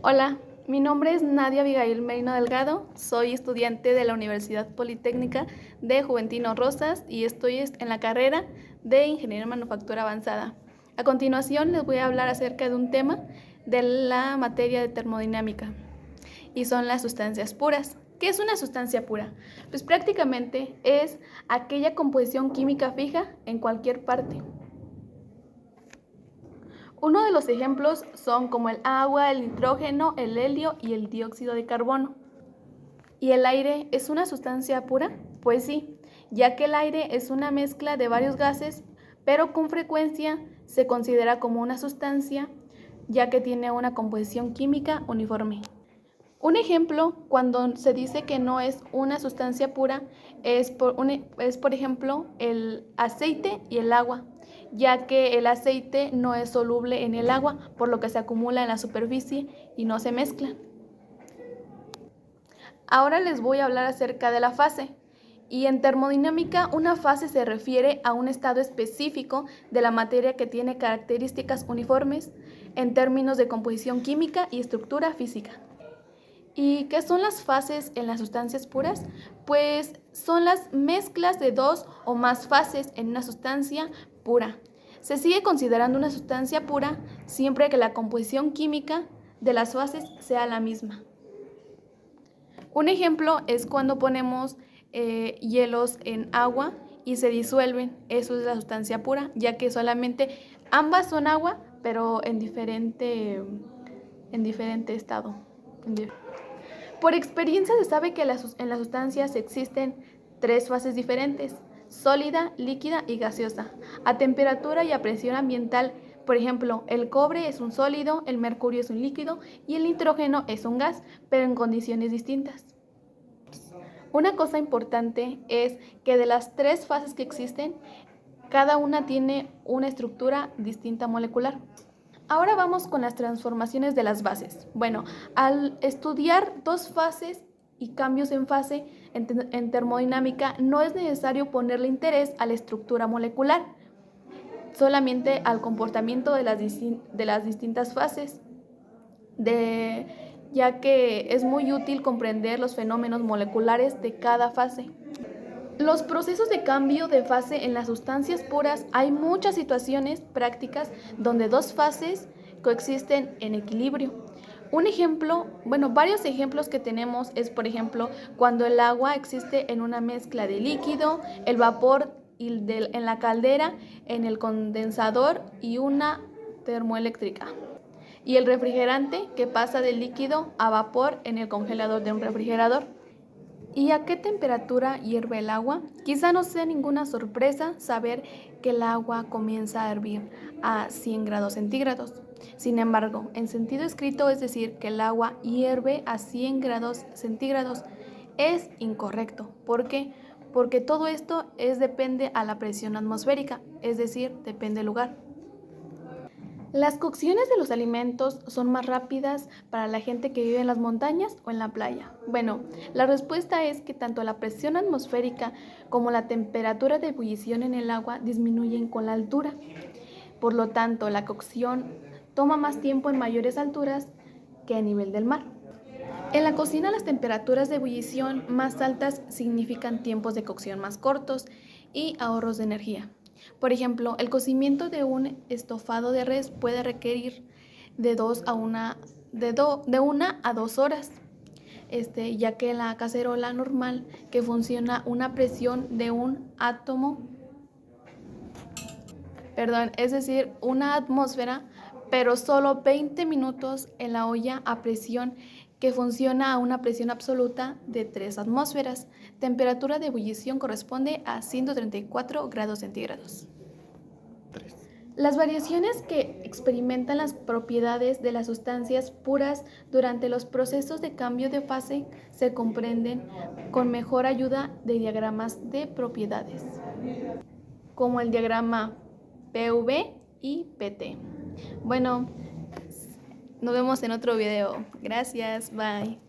Hola, mi nombre es Nadia Abigail Merino Delgado, soy estudiante de la Universidad Politécnica de Juventino Rosas y estoy en la carrera de Ingeniería en Manufactura Avanzada. A continuación les voy a hablar acerca de un tema de la materia de termodinámica y son las sustancias puras. ¿Qué es una sustancia pura? Pues prácticamente es aquella composición química fija en cualquier parte. Uno de los ejemplos son como el agua, el nitrógeno, el helio y el dióxido de carbono. ¿Y el aire es una sustancia pura? Pues sí, ya que el aire es una mezcla de varios gases, pero con frecuencia se considera como una sustancia, ya que tiene una composición química uniforme. Un ejemplo, cuando se dice que no es una sustancia pura, es por ejemplo el aceite y el agua, ya que el aceite no es soluble en el agua, por lo que se acumula en la superficie y no se mezclan. Ahora les voy a hablar acerca de la fase. Y en termodinámica, una fase se refiere a un estado específico de la materia que tiene características uniformes en términos de composición química y estructura física. ¿Y qué son las fases en las sustancias puras? Pues son las mezclas de dos o más fases en una sustancia pura. Se sigue considerando una sustancia pura siempre que la composición química de las fases sea la misma. Un ejemplo es cuando ponemos hielos en agua y se disuelven. Eso es la sustancia pura, ya que solamente ambas son agua, pero en diferente estado. Por experiencia se sabe que en las sustancias existen tres fases diferentes: sólida, líquida y gaseosa. A temperatura y a presión ambiental, por ejemplo, el cobre es un sólido, el mercurio es un líquido y el nitrógeno es un gas, pero en condiciones distintas. Una cosa importante es que de las tres fases que existen, cada una tiene una estructura distinta molecular. Ahora vamos con las transformaciones de las bases. Bueno, al estudiar dos fases y cambios en fase en termodinámica, no es necesario ponerle interés a la estructura molecular, solamente al comportamiento de las distintas fases, ya que es muy útil comprender los fenómenos moleculares de cada fase. Los procesos de cambio de fase en las sustancias puras, hay muchas situaciones prácticas donde dos fases coexisten en equilibrio. Un ejemplo, varios ejemplos que tenemos es, por ejemplo, cuando el agua existe en una mezcla de líquido, el vapor en la caldera, en el condensador y una termoeléctrica. Y el refrigerante que pasa del líquido a vapor en el congelador de un refrigerador. ¿Y a qué temperatura hierve el agua? Quizá no sea ninguna sorpresa saber que el agua comienza a hervir a 100 grados centígrados. Sin embargo, en sentido escrito, es decir, que el agua hierve a 100 grados centígrados, es incorrecto. ¿Por qué? Porque todo esto depende a la presión atmosférica, es decir, depende del lugar. ¿Las cocciones de los alimentos son más rápidas para la gente que vive en las montañas o en la playa? Bueno, la respuesta es que tanto la presión atmosférica como la temperatura de ebullición en el agua disminuyen con la altura. Por lo tanto, la cocción toma más tiempo en mayores alturas que a nivel del mar. En la cocina, las temperaturas de ebullición más altas significan tiempos de cocción más cortos y ahorros de energía. Por ejemplo, el cocimiento de un estofado de res puede requerir de 1 a 2 horas, ya que en la cacerola normal, que funciona a una presión de es decir, una atmósfera, pero solo 20 minutos en la olla a presión que funciona a una presión absoluta de 3 atmósferas. Temperatura de ebullición corresponde a 134 grados centígrados. Las variaciones que experimentan las propiedades de las sustancias puras durante los procesos de cambio de fase se comprenden con mejor ayuda de diagramas de propiedades, como el diagrama PV y PT. Bueno, nos vemos en otro video. Gracias, bye.